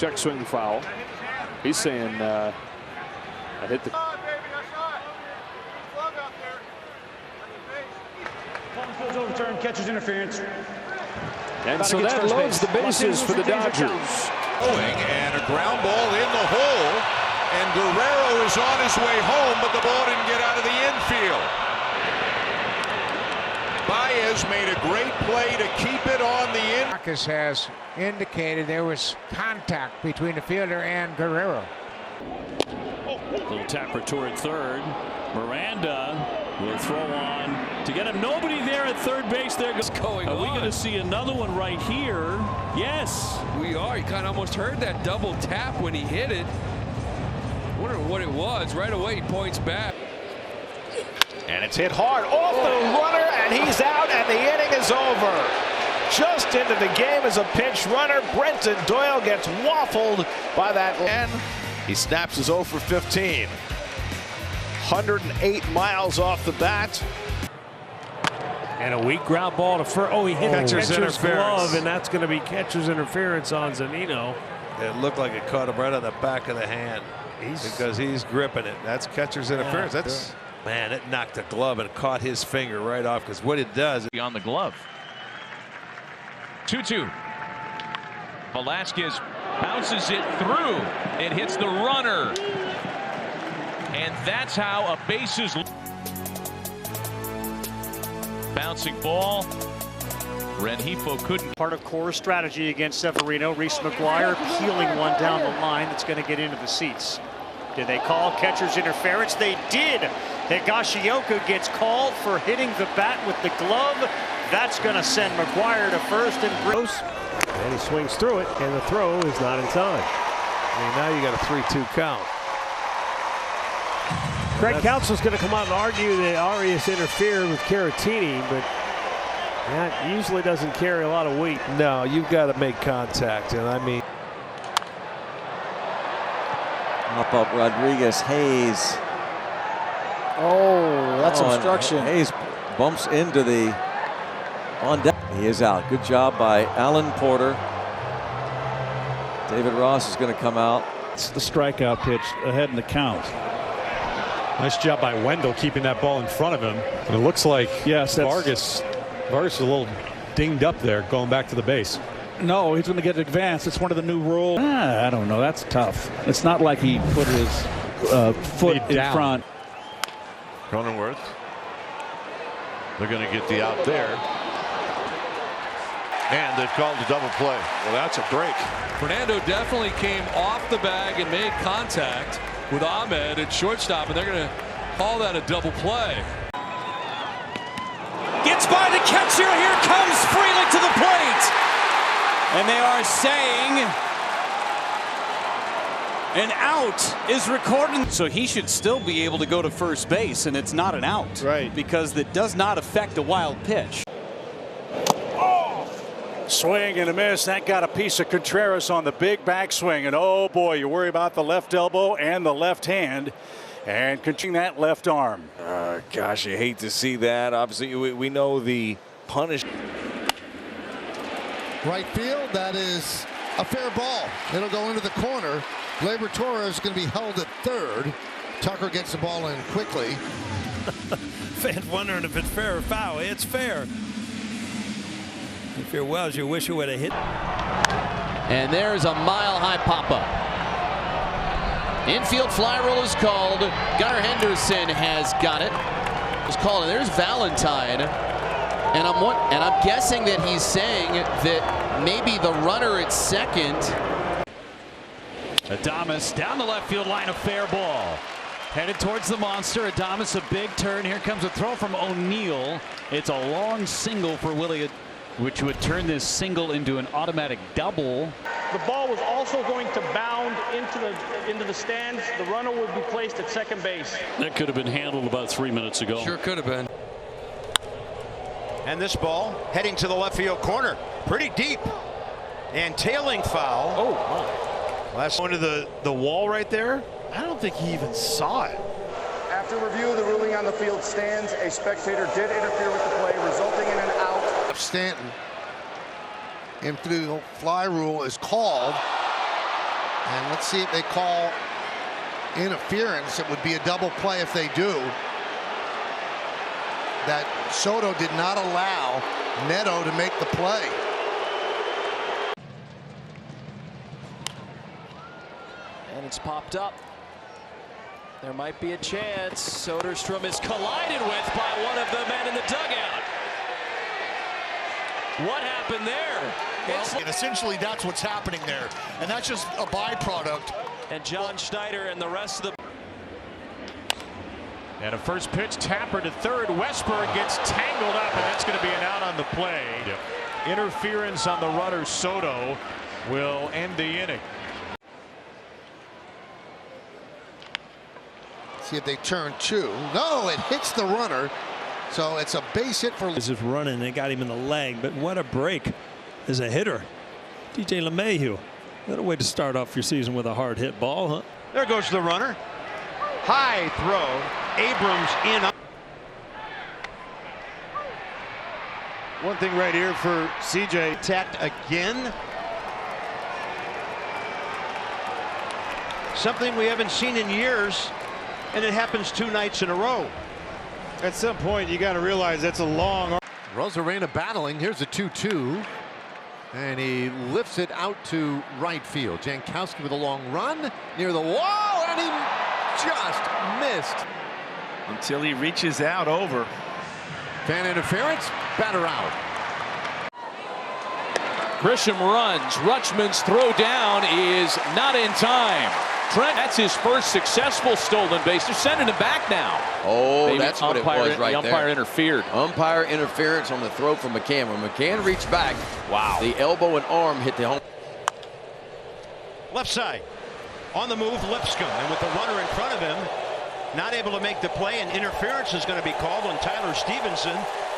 check swing foul. He's saying I hit the. Field's overturned, catcher's interference. And so that loads the bases for the Dodgers. And a ground ball in the hole, and Guerrero is on his way home, but the ball didn't get out of the infield. Baez made a great play to keep it on the in. Marcus has indicated there was contact between the fielder and Guerrero. Little tapper toward third. Miranda will throw on to get him. Nobody there at third base. There goes going. Are we going to see another one right here? Yes, we are. You kind of almost heard that double tap when he hit it. Wondering what it was. Right away, he points back. And it's hit hard off the runner, and he's out, and the inning is over. Just into the game as a pinch runner. Brenton Doyle gets waffled by that. And he snaps his 0 for 15. 108 miles off the bat. And a weak ground ball to first. Oh, he hit catcher's the catcher's glove, and that's going to be catcher's interference on Zunino. It looked like it caught him right on the back of the hand because he's gripping it. That's catcher's interference. That's man, it knocked the glove and caught his finger right off, because what it does on the glove. 2-2. Velasquez bounces it through. It hits the runner. And that's how a bases bouncing ball. Rengifo couldn't. Part of Core's strategy against Severino. Reese McGuire peeling one down the line that's going to get into the seats. Did they call catcher's interference? They did. Higashioka gets called for hitting the bat with the glove. That's going to send McGuire to first and Bruce. And he swings through it, and the throw is not in time. I mean, now you got a 3-2 count. Craig Counsell's going to come out and argue that Arias interfered with Caratini, but that usually doesn't carry a lot of weight. No, you've got to make contact, and I mean. Up Rodriguez. Hayes. Oh, that's obstruction. Hayes bumps into the on deck. He is out. Good job by Alan Porter. David Ross is going to come out. It's the strikeout pitch ahead in the count. Nice job by Wendell keeping that ball in front of him. And it looks like Vargas is a little dinged up there going back to the base. No, he's going to get advanced. It's one of the new rules. I don't know. That's tough. It's not like he put his foot in front. Cronenworth. They're going to get the out there. And they've called a double play. Well, that's a break. Fernando definitely came off the bag and made contact with Ahmed at shortstop, and they're going to call that a double play. Gets by the catcher. Here comes Frelick to the plate. And they are saying an out is recorded. So he should still be able to go to first base, and it's not an out. Right. Because that does not affect a wild pitch. Swing and a miss. That got a piece of Contreras on the big backswing. And oh boy, you worry about the left elbow and the left hand. And continuing that left arm. Gosh, you hate to see that. Obviously, we know the punish. Right field, that is a fair ball. It'll go into the corner. Gleyber Torres is going to be held at third. Tucker gets the ball in quickly. Fans wondering if it's fair or foul. It's fair. If you're Wells, you wish you would have hit. And there's a mile-high pop-up. Infield fly rule is called. Gunnar Henderson has got it. It's called, and there's Valentine. And I'm guessing that he's saying that maybe the runner at second. Adames down the left field line, a fair ball. Headed towards the monster. Adames, a big turn. Here comes a throw from O'Neill. It's a long single for Willie, which would turn this single into an automatic double. The ball was also going to bound into the stands. The runner would be placed at second base. That could have been handled about 3 minutes ago. Sure could have been. And this ball heading to the left field corner. Pretty deep. And tailing foul. Oh, wow. Last one to the wall right there. I don't think he even saw it. After review of the ruling on the field stands, a spectator did interfere with the play, resulting in an out. Stanton. Infield fly rule is called. And let's see if they call interference. It would be a double play if they do. That Soto did not allow Neto to make the play. And it's popped up. There might be a chance. Soderstrom is collided with by one of the men in the dugout. What happened there? And essentially that's what's happening there. And that's just a byproduct. And John Schneider and the rest of the... And a first pitch, Tapper to third. Westberg gets tangled up, and that's going to be an out on the play. Interference on the runner. Soto will end the inning. See if they turn two. No, it hits the runner. So it's a base hit for... As if running, they got him in the leg, but what a break as a hitter. DJ LeMahieu. What a way to start off your season with a hard hit ball, huh? There goes the runner. High throw. Abrams in. One thing right here for CJ. Attacked again. Something we haven't seen in years, and it happens 2 nights in a row. At some point, you got to realize that's a long. Rosarena battling. Here's a 2-2. And he lifts it out to right field. Jankowski with a long run near the wall, and he just missed. Until he reaches out over. Fan interference, batter out. Grisham runs. Rutschman's throw down is not in time. Trent, that's his first successful stolen base. They're sending him back now. Oh, Maybe that's what it was right there. The umpire interfered. Umpire interference on the throw from McCann. When McCann reached back, wow, the elbow and arm hit the home. Left side. On the move, Lipscomb. And with the runner in front of him, not able to make the play, and interference is going to be called on Tyler Stevenson.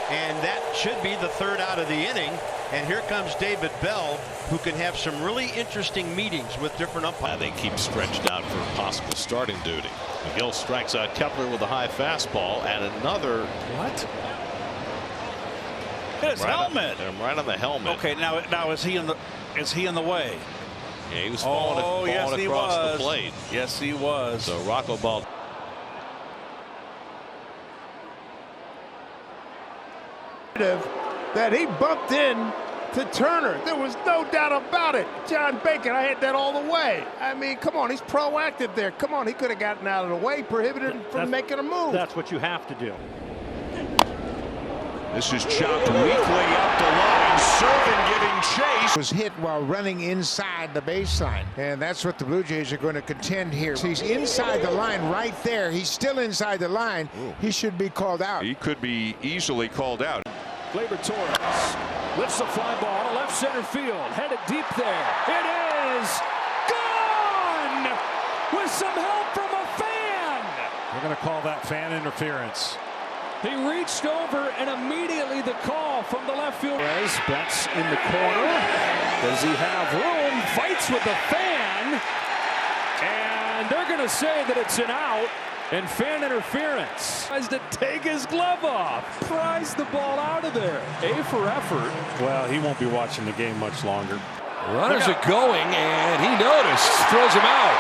And that should be the third out of the inning. And here comes David Bell, who can have some really interesting meetings with different umpires. They keep stretched out for possible starting duty. McGill strikes out Kepler with a high fastball, and another. What? His helmet. Right on the helmet. Okay, now is he in the way? Yeah, he was falling across the plate. Yes, he was. So Rocco Ball. That he bumped in to Turner. There was no doubt about it. John Bacon, I had that all the way. I mean, come on, he's proactive there. Come on, he could have gotten out of the way, prohibited him from making a move. That's what you have to do. This is chopped weakly up the line. Serven giving chase. Was hit while running inside the baseline, and that's what the Blue Jays are going to contend here. He's inside the line right there. He's still inside the line. He should be called out. He could be easily called out. Gleyber Torres lifts the fly ball to left center field, headed deep there. It is gone with some help from a fan. They're going to call that fan interference. He reached over, and immediately the call from the left field. Betts in the corner. Does he have room? Fights with the fan, and they're going to say that it's an out. And fan interference. Tries to take his glove off. Pries the ball out of there. A for effort. Well, he won't be watching the game much longer. Runners are going, and he noticed. Throws him out.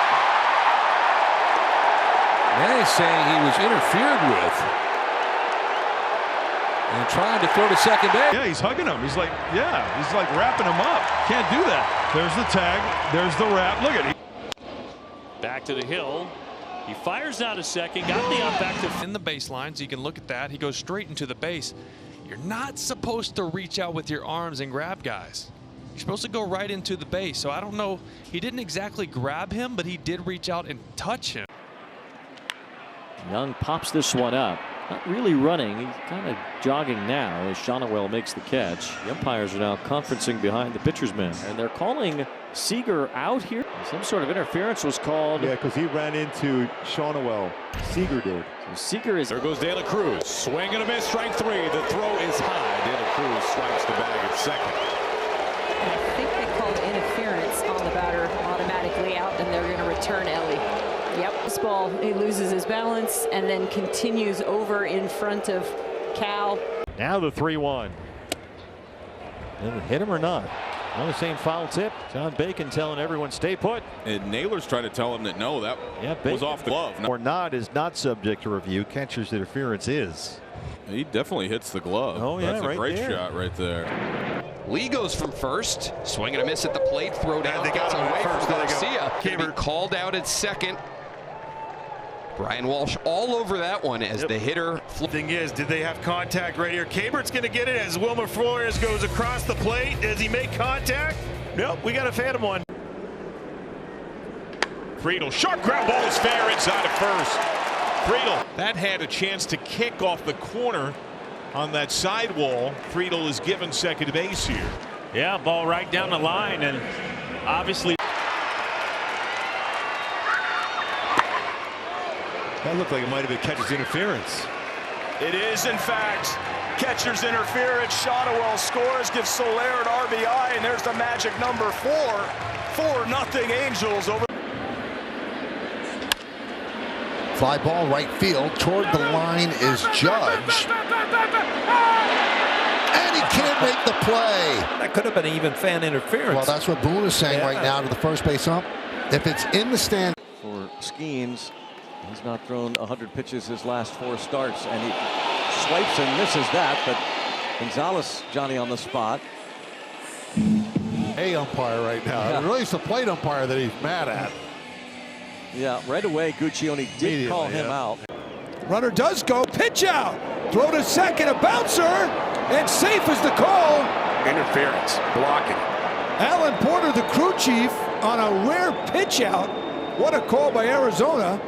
Now he's saying he was interfered with. And trying to throw to second base. Yeah, he's hugging him. He's like, he's like wrapping him up. Can't do that. There's the tag. There's the wrap. Look at it. Back to the hill. He fires down to second, got the up back to in the baseline, so you can look at that. He goes straight into the base. You're not supposed to reach out with your arms and grab guys. You're supposed to go right into the base. So I don't know. He didn't exactly grab him, but he did reach out and touch him. Young pops this one up. Not really running. He's kind of jogging now as Shonowell makes the catch. The umpires are now conferencing behind the pitcher's man. And they're calling Seager out here. Some sort of interference was called. Yeah, because he ran into Shonowell. Seager did. So Seager is. There goes De La Cruz. Swing and a miss, strike 3. The throw is high. De La Cruz strikes the bag at second. I think they called interference on the batter automatically out, and they're going to return Ellie. Yep, this ball, he loses his balance and then continues over in front of Cal. Now the 3-1. Hit him or not? Well, the same foul tip. John Bacon telling everyone stay put. And Naylor's trying to tell him that no, that was off the glove. Or not is not subject to review. Catcher's interference is. He definitely hits the glove. Oh, yeah, that's a right great there. shot right there. Lee goes from first, swing and a miss at the plate, throw down, they got away first. from Garcia. Can be called out at second. Brian Walsh all over that one as the hitter. Thing is, did they have contact right here? Cabert's going to get it as Wilmer Flores goes across the plate. Does he make contact? Nope, we got a phantom one. Friedel, short ground ball is fair inside of first. Friedel, that had a chance to kick off the corner on that sidewall. Friedel is given second base here. Yeah, ball right down the line, and obviously. That looked like it might have been catcher's interference. It is, in fact, catcher's interference. Shotwell scores, gives Soler an RBI, and there's the magic number 4. 4-0 Angels over. Fly ball right field. Toward the line is Judge. And he can't make the play. That could have been even fan interference. Well, that's what Boone is saying right now to the first base ump. If it's in the stand. For Skeens, he's not thrown 100 pitches his last 4 starts, and he swipes and misses that, but Gonzalez, Johnny, on the spot. Hey, umpire right now. Yeah. Really, it's the plate umpire that he's mad at. Yeah, right away, Guccione did call him out. Runner does go, pitch out, throw to second, a bouncer, and safe is the call. Interference, blocking. Alan Porter, the crew chief, on a rare pitch out. What a call by Arizona.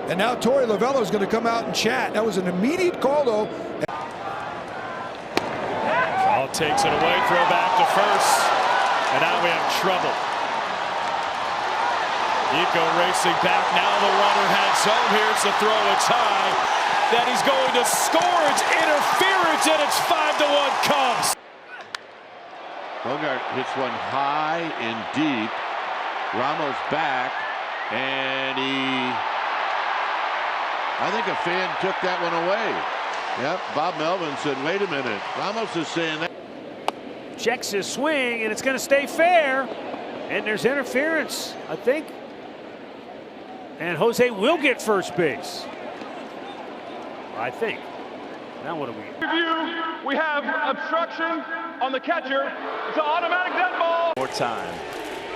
And now Torey Lovello is going to come out and chat. That was an immediate call, though. Shaw takes it away, throw back to first. And now we have trouble. Nico racing back. Now the runner heads home. Here's the throw. It's high. That he's going to score. It's interference, and it's 5-1 Cubs. Bogart hits one high and deep. Ramos back, and I think a fan took that one away. Yep, Bob Melvin said, wait a minute. Ramos is saying that. Checks his swing, and it's going to stay fair. And there's interference, I think. And Jose will get first base. I think. Now what do we? Review, we have obstruction on the catcher. It's an automatic dead ball. More time.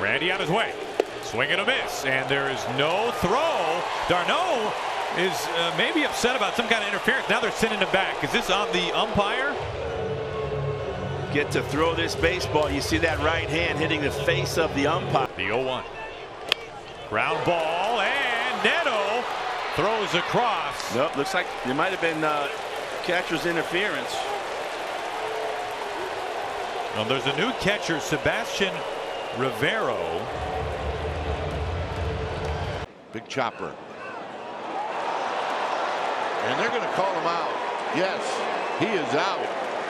Randy on his way. Swing and a miss, and there is no throw. Darno is maybe upset about some kind of interference. Now they're sending him back. Is this on the umpire? Get to throw this baseball. You see that right hand hitting the face of the umpire. The 0-1. Ground ball, and Neto throws across. Nope, looks like there might have been catcher's interference. Well, there's a new catcher, Sebastian Rivero. Big chopper. And they're going to call him out. Yes, he is out.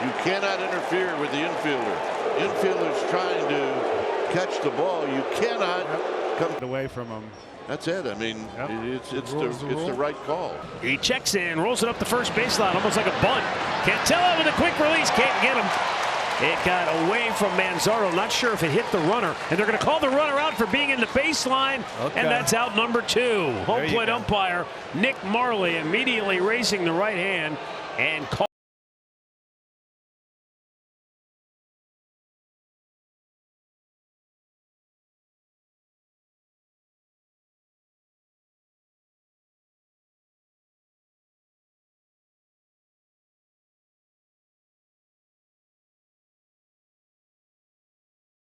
You cannot interfere with the infielder. Infielder's trying to catch the ball. You cannot come away from him. That's it. I mean, it's the right call. He checks in, rolls it up the first baseline, almost like a bunt. Can't tell it with a quick release. Can't get him. It got away from Manzaro. Not sure if it hit the runner. And they're going to call the runner out for being in the baseline. And that's out number 2. Home plate umpire Nick Marley immediately racing the right hand and call.